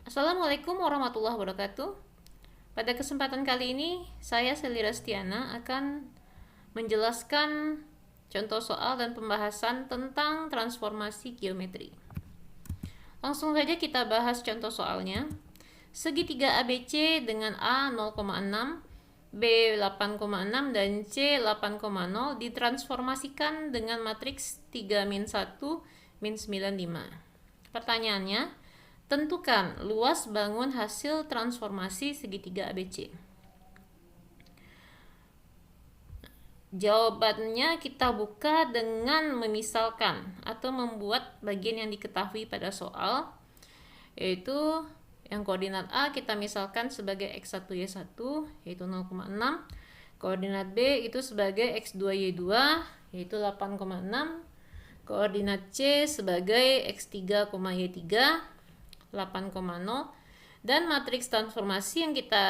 Assalamualaikum warahmatullahi wabarakatuh. Pada kesempatan kali ini, saya Selira Stiana akan menjelaskan contoh soal dan pembahasan tentang transformasi geometri. Langsung saja kita bahas contoh soalnya. Segitiga ABC dengan A 0,6, B 8,6, dan C 8,0 ditransformasikan dengan matriks 3 min 1 min 95. Pertanyaannya, tentukan luas bangun hasil transformasi segitiga ABC. Jawabannya kita buka dengan memisalkan atau membuat bagian yang diketahui pada soal, yaitu yang koordinat A kita misalkan sebagai x1 y1 yaitu 0,6, koordinat B itu sebagai x2 y2 yaitu 8,6, koordinat C sebagai x3, y3 8,0, dan matriks transformasi yang kita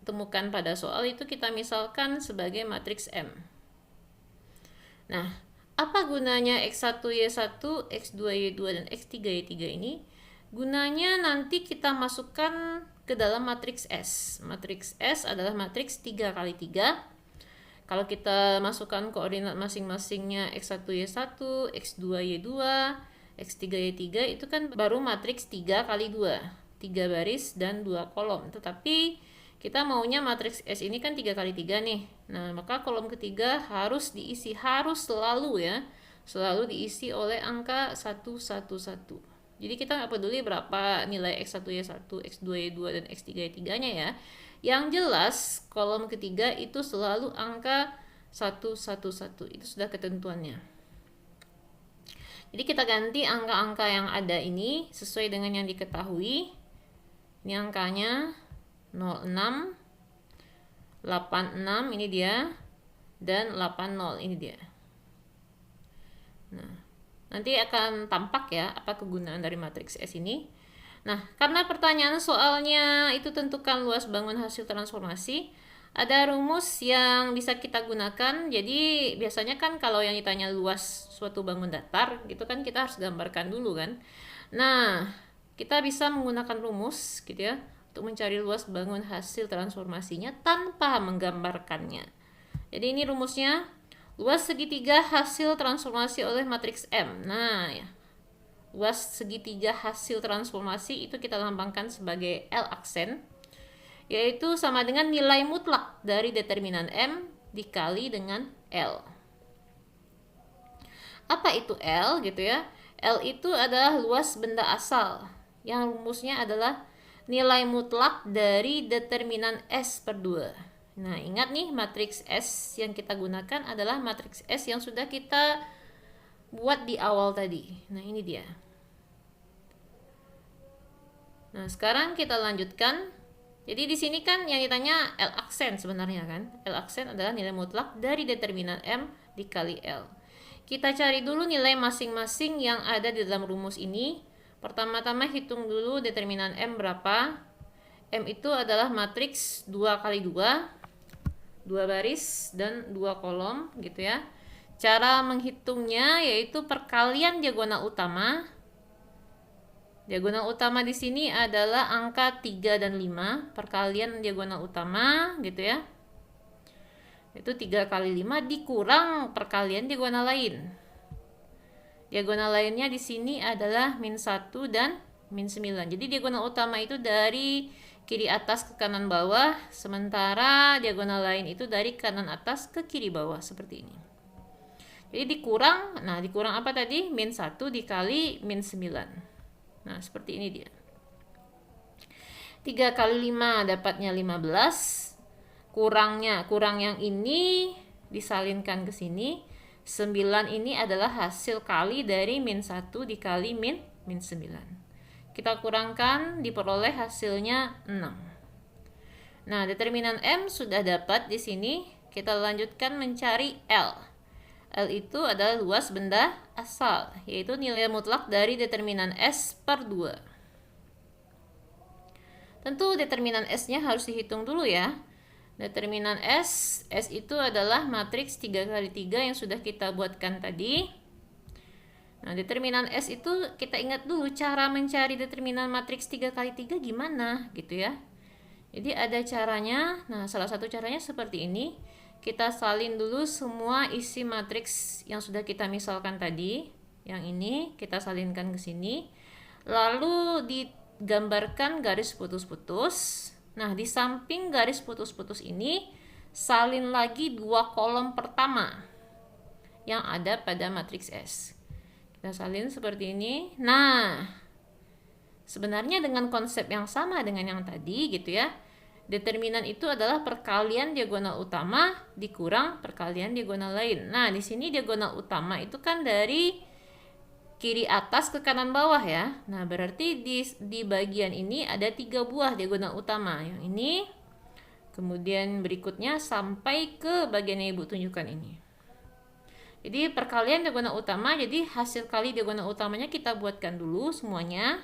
temukan pada soal itu kita misalkan sebagai matriks M. Nah, apa gunanya x1 y1, x2 y2 dan x3 y3 ini? Gunanya nanti kita masukkan ke dalam matriks S. Matriks S adalah matriks 3 kali 3. Kalau kita masukkan koordinat masing-masingnya x1 y1, x2 y2, x3 y3 itu kan baru matriks 3 kali 2, 3 baris dan 2 kolom. Tetapi kita maunya matriks S ini kan 3 kali 3 nih. Nah, maka kolom ketiga harus diisi, harus selalu ya, selalu diisi oleh angka 111. Jadi kita nggak peduli berapa nilai x1 y1, x2 y2 dan x3 y3-nya ya. Yang jelas kolom ketiga itu selalu angka 111. Itu sudah ketentuannya. Jadi kita ganti angka-angka yang ada ini sesuai dengan yang diketahui. Ini angkanya 06, 86 ini dia, dan 80 ini dia. Nah, nanti akan tampak ya apa kegunaan dari matriks S ini. Nah, karena pertanyaan soalnya itu tentukan luas bangun hasil transformasi, ada rumus yang bisa kita gunakan. Jadi biasanya kan kalau yang ditanya luas suatu bangun datar gitu kan kita harus gambarkan dulu kan. Nah, kita bisa menggunakan rumus gitu ya untuk mencari luas bangun hasil transformasinya tanpa menggambarkannya. Jadi ini rumusnya, luas segitiga hasil transformasi oleh matriks M. Nah ya, luas segitiga hasil transformasi itu kita lambangkan sebagai L aksen, yaitu sama dengan nilai mutlak dari determinan M dikali dengan L. Apa itu L gitu ya? L itu adalah luas benda asal, yang rumusnya adalah nilai mutlak dari determinan S per 2. Nah, ingat nih matriks S yang kita gunakan adalah matriks S yang sudah kita buat di awal tadi. Nah, ini dia. Nah, sekarang kita lanjutkan. Jadi di sini kan yang ditanya L aksen sebenarnya kan. L aksen adalah nilai mutlak dari determinan M dikali L. Kita cari dulu nilai masing-masing yang ada di dalam rumus ini. Pertama-tama hitung dulu determinan M berapa. M itu adalah matriks 2 kali 2, 2 baris dan 2 kolom gitu ya. Cara menghitungnya yaitu perkalian diagonal utama. Diagonal utama di sini adalah angka 3 dan 5, perkalian diagonal utama gitu ya. Itu 3 kali 5 dikurang perkalian diagonal lain. Diagonal lainnya di sini adalah min 1 dan min 9. Jadi diagonal utama itu dari kiri atas ke kanan bawah, sementara diagonal lain itu dari kanan atas ke kiri bawah seperti ini. Jadi dikurang, nah dikurang apa tadi? Min 1 dikali min 9. Nah, seperti ini dia. 3 kali 5 dapatnya 15. Kurang yang ini disalinkan ke sini. 9 ini adalah hasil kali dari min 1 dikali min 9. Kita kurangkan, diperoleh hasilnya 6. Nah, determinan M sudah dapat di sini. Kita lanjutkan mencari L. L itu adalah luas benda asal, yaitu nilai mutlak dari determinan S per 2. Tentu determinan S-nya harus dihitung dulu ya. Determinan S itu adalah matriks 3 kali 3 yang sudah kita buatkan tadi. Nah, determinan S itu kita ingat dulu cara mencari determinan matriks 3 kali 3 gimana gitu ya. Jadi ada caranya. Nah, salah satu caranya seperti ini. Kita salin dulu semua isi matriks yang sudah kita misalkan tadi. Yang ini kita salinkan ke sini. Lalu digambarkan garis putus-putus. Nah, di samping garis putus-putus ini salin lagi dua kolom pertama yang ada pada matriks S. Kita salin seperti ini. Nah, sebenarnya dengan konsep yang sama dengan yang tadi gitu ya. Determinan itu adalah perkalian diagonal utama dikurang perkalian diagonal lain. Nah, di sini diagonal utama itu kan dari kiri atas ke kanan bawah ya. Nah, berarti di bagian ini ada 3 buah diagonal utama. Yang ini, kemudian berikutnya sampai ke bagian yang Ibu tunjukkan ini. Jadi perkalian diagonal utama, jadi hasil kali diagonal utamanya kita buatkan dulu semuanya.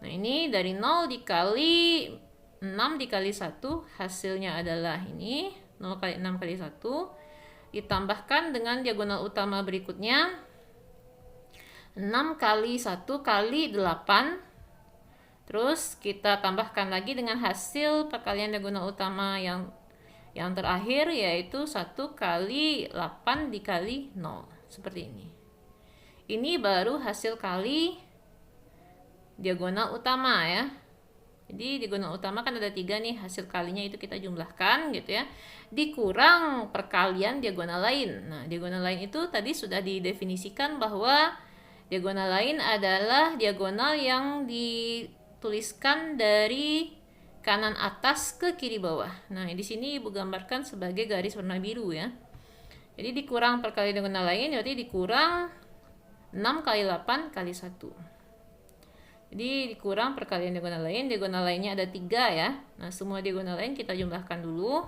Nah, ini dari 0 dikali 6 dikali 1, hasilnya adalah ini 0 kali 6 kali 1, ditambahkan dengan diagonal utama berikutnya 6 kali 1 kali 8. Terus kita tambahkan lagi dengan hasil perkalian diagonal utama yang terakhir, yaitu 1 kali 8 dikali 0. Seperti ini. Ini baru hasil kali diagonal utama ya. Jadi diagonal utama kan ada 3 nih, hasil kalinya itu kita jumlahkan gitu ya. Dikurang perkalian diagonal lain. Nah, diagonal lain itu tadi sudah didefinisikan bahwa diagonal lain adalah diagonal yang dituliskan dari kanan atas ke kiri bawah. Nah, di sini Ibu gambarkan sebagai garis warna biru ya. Jadi dikurang perkalian diagonal lain, berarti dikurang 6 kali 8 kali 1. Jadi dikurang perkalian diagonal lain, diagonal lainnya ada 3 ya. Nah, semua diagonal lain kita jumlahkan dulu.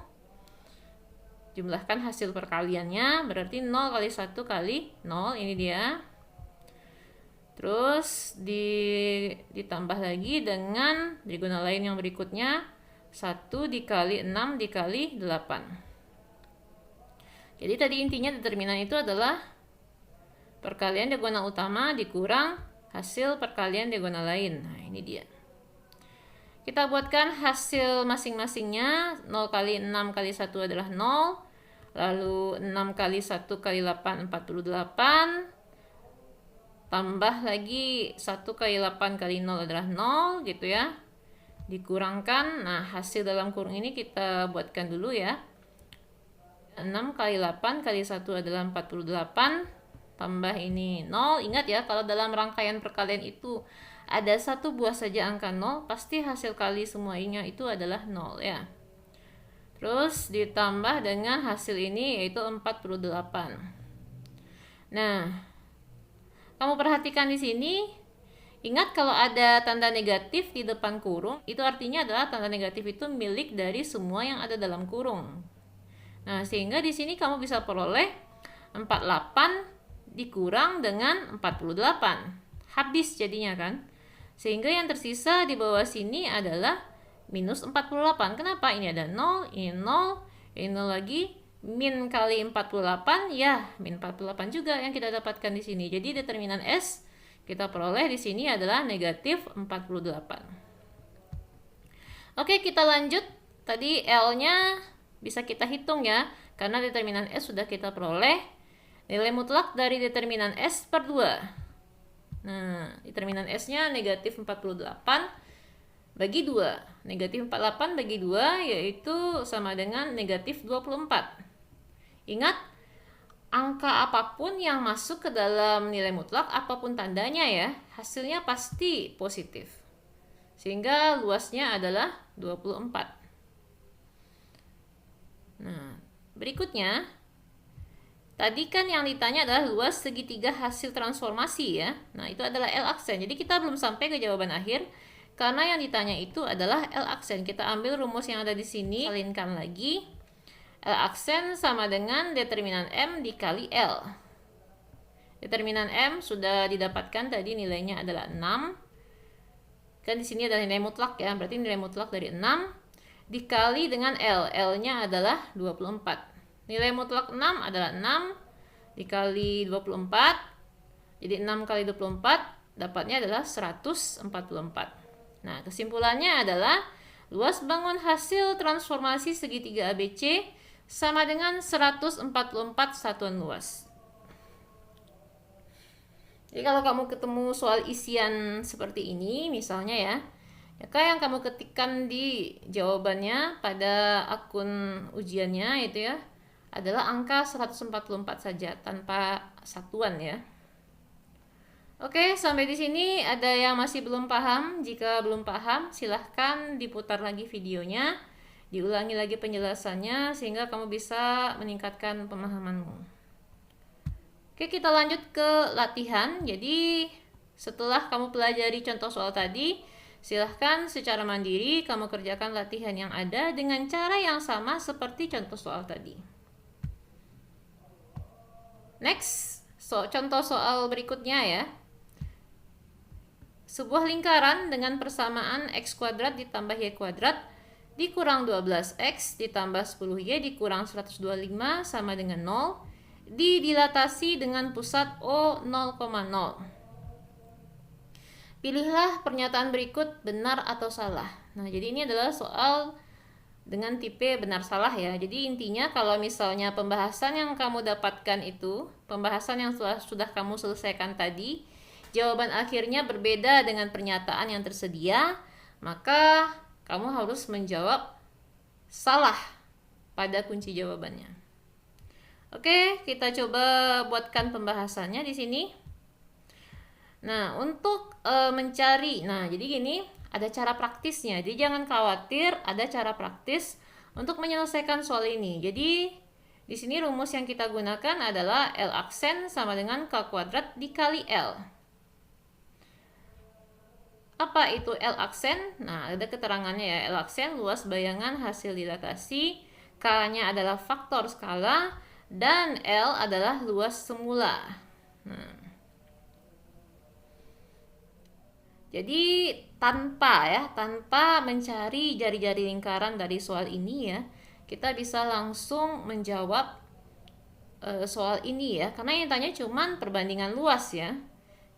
Jumlahkan hasil perkaliannya, berarti 0 kali 1 kali 0, ini dia. Terus ditambah lagi dengan diagonal lain yang berikutnya 1 dikali 6 dikali 8. Jadi tadi intinya determinan itu adalah perkalian diagonal utama dikurang hasil perkalian diagonal lain. Nah, ini dia. Kita buatkan hasil masing-masingnya. 0 kali 6 kali 1 adalah 0. Lalu 6 kali 1 kali 8 48. Tambah lagi 1 kali 8 kali 0 adalah 0 gitu ya. Dikurangkan, nah hasil dalam kurung ini kita buatkan dulu ya. 6 kali 8 kali 1 adalah 48. Tambah ini 0. Ingat ya, kalau dalam rangkaian perkalian itu ada satu buah saja angka 0, pasti hasil kali semuanya itu adalah 0 ya. Terus ditambah dengan hasil ini yaitu 48. Nah, kamu perhatikan di sini, ingat kalau ada tanda negatif di depan kurung, itu artinya adalah tanda negatif itu milik dari semua yang ada dalam kurung. Nah, sehingga di sini kamu bisa peroleh 48 dikurang dengan 48. Habis jadinya kan. Sehingga yang tersisa di bawah sini adalah minus 48. Kenapa? Ini ada 0, ini 0, ini 0 lagi. Min kali 48 ya min 48 juga yang kita dapatkan di sini. Jadi determinan S kita peroleh di sini adalah negatif 48. Oke, kita lanjut. Tadi L-nya bisa kita hitung ya, karena determinan S sudah kita peroleh. Nilai mutlak dari determinan S per 2. Nah, determinan S-nya negatif 48 bagi 2. Negatif 48 bagi 2 yaitu sama dengan negatif 24. Ingat, angka apapun yang masuk ke dalam nilai mutlak, apapun tandanya ya, hasilnya pasti positif. Sehingga luasnya adalah 24. Nah, berikutnya, tadi kan yang ditanya adalah luas segitiga hasil transformasi ya. Nah, itu adalah L aksen. Jadi kita belum sampai ke jawaban akhir, karena yang ditanya itu adalah L aksen. Kita ambil rumus yang ada di sini, salinkan lagi. L aksen sama dengan determinan M dikali L. Determinan M sudah didapatkan tadi, nilainya adalah 6. Kan di sini ada nilai mutlak ya, berarti nilai mutlak dari 6 dikali dengan L. L-nya adalah 24. Nilai mutlak 6 adalah 6 dikali 24 Jadi 6 kali 24 dapatnya adalah 144. Nah, kesimpulannya adalah luas bangun hasil transformasi segitiga ABC sama dengan 144 satuan luas. Jadi kalau kamu ketemu soal isian seperti ini misalnya ya, yang kamu ketikkan di jawabannya pada akun ujiannya itu ya adalah angka 144 saja tanpa satuan ya. Oke, sampai di sini ada yang masih belum paham? Jika belum paham, silahkan diputar lagi videonya, diulangi lagi penjelasannya sehingga kamu bisa meningkatkan pemahamanmu. Oke, kita lanjut ke latihan. Jadi, setelah kamu pelajari contoh soal tadi, silahkan secara mandiri kamu kerjakan latihan yang ada dengan cara yang sama seperti contoh soal tadi. Next, contoh soal berikutnya ya. Sebuah lingkaran dengan persamaan x kuadrat ditambah y kuadrat dikurang 12x ditambah 10y dikurang 125 sama dengan 0 didilatasi dengan pusat O 0,0. Pilihlah pernyataan berikut benar atau salah. Nah, jadi ini adalah soal dengan tipe benar salah ya. Jadi intinya kalau misalnya pembahasan yang kamu dapatkan itu, pembahasan yang sudah kamu selesaikan tadi, jawaban akhirnya berbeda dengan pernyataan yang tersedia, maka kamu harus menjawab salah pada kunci jawabannya. Oke, kita coba buatkan pembahasannya di sini. Nah, untuk mencari, jadi gini, ada cara praktisnya. Jadi jangan khawatir, ada cara praktis untuk menyelesaikan soal ini. Jadi di sini rumus yang kita gunakan adalah L aksen sama dengan K kuadrat dikali L. Apa itu L aksen? Nah, ada keterangannya ya. L aksen luas bayangan hasil dilatasi, K-nya adalah faktor skala, dan L adalah luas semula. Nah, jadi tanpa mencari jari-jari lingkaran dari soal ini ya, kita bisa langsung menjawab soal ini ya, karena yang tanya cuman perbandingan luas ya.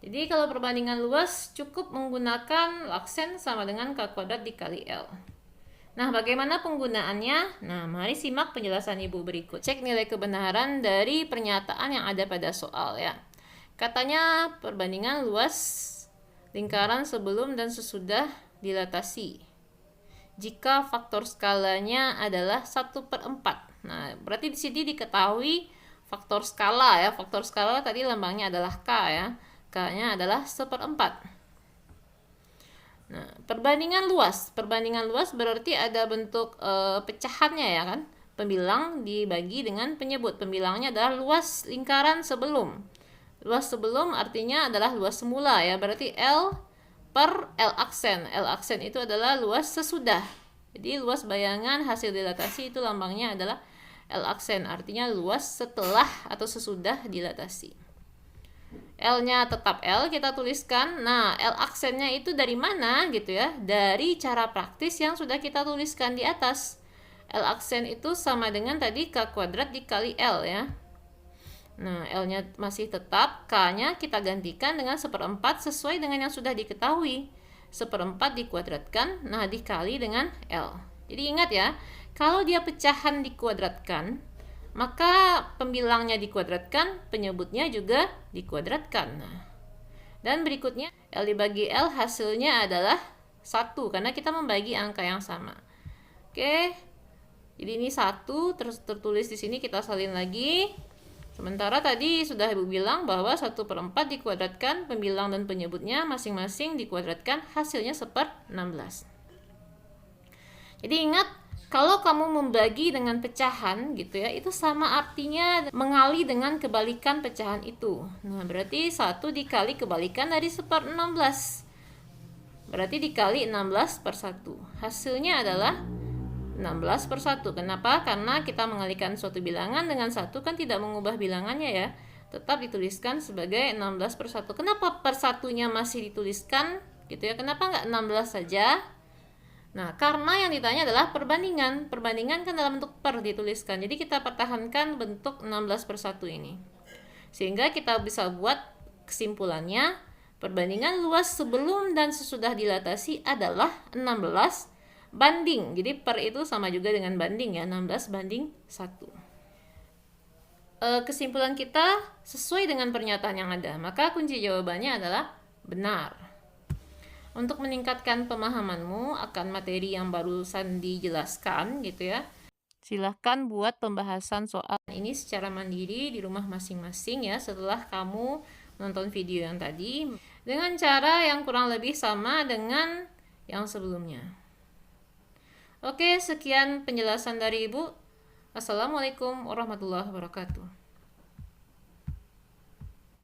Jadi kalau perbandingan luas cukup menggunakan aksen sama dengan K kuadrat dikali L. Nah, bagaimana penggunaannya? Nah, mari simak penjelasan Ibu berikut. Cek nilai kebenaran dari pernyataan yang ada pada soal ya. Katanya perbandingan luas lingkaran sebelum dan sesudah dilatasi. Jika faktor skalanya adalah 1/4. Nah, berarti di sini diketahui faktor skala ya. Faktor skala tadi lambangnya adalah K ya. K-nya adalah 1/4. Nah, perbandingan luas berarti ada bentuk pecahannya ya kan. Pembilang dibagi dengan penyebut. Pembilangnya adalah luas lingkaran sebelum. Luas sebelum artinya adalah luas semula ya. Berarti L per L aksen. L aksen itu adalah luas sesudah. Jadi luas bayangan hasil dilatasi itu lambangnya adalah L aksen. Artinya luas setelah atau sesudah dilatasi. L-nya tetap L kita tuliskan. Nah, L aksennya itu dari mana gitu ya? Dari cara praktis yang sudah kita tuliskan di atas. L aksen itu sama dengan tadi K kuadrat dikali L ya. Nah, L-nya masih tetap, K-nya kita gantikan dengan 1/4 sesuai dengan yang sudah diketahui. 1/4 dikuadratkan, nah dikali dengan L. Jadi ingat ya, kalau dia pecahan dikuadratkan, maka pembilangnya dikuadratkan, penyebutnya juga dikuadratkan. Nah, dan berikutnya L dibagi L hasilnya adalah 1 karena kita membagi angka yang sama. Oke. Jadi ini 1 terus tertulis di sini, kita salin lagi. Sementara tadi sudah Ibu bilang bahwa 1/4 dikuadratkan, pembilang dan penyebutnya masing-masing dikuadratkan, hasilnya 1/16. Jadi ingat, kalau kamu membagi dengan pecahan gitu ya, itu sama artinya mengali dengan kebalikan pecahan itu. Nah, berarti 1 dikali kebalikan dari 1/16. Berarti dikali 16/1. Hasilnya adalah 16/1. Kenapa? Karena kita mengalikan suatu bilangan dengan 1 kan tidak mengubah bilangannya ya. Tetap dituliskan sebagai 16/1. Kenapa per satunya masih dituliskan gitu ya? Kenapa nggak 16 saja? Nah, karena yang ditanya adalah perbandingan. Perbandingan kan dalam bentuk per dituliskan. Jadi kita pertahankan bentuk 16/1 ini. Sehingga kita bisa buat Kesimpulannya, perbandingan luas sebelum dan sesudah dilatasi adalah 16 banding. Jadi per itu sama juga dengan banding ya, 16 banding 1. Kesimpulan kita sesuai dengan pernyataan yang ada, maka kunci jawabannya adalah benar. Untuk meningkatkan pemahamanmu akan materi yang barusan dijelaskan gitu ya, silahkan buat pembahasan soal ini secara mandiri di rumah masing-masing ya, setelah kamu nonton video yang tadi dengan cara yang kurang lebih sama dengan yang sebelumnya. Oke, sekian penjelasan dari Ibu. Assalamualaikum warahmatullahi wabarakatuh.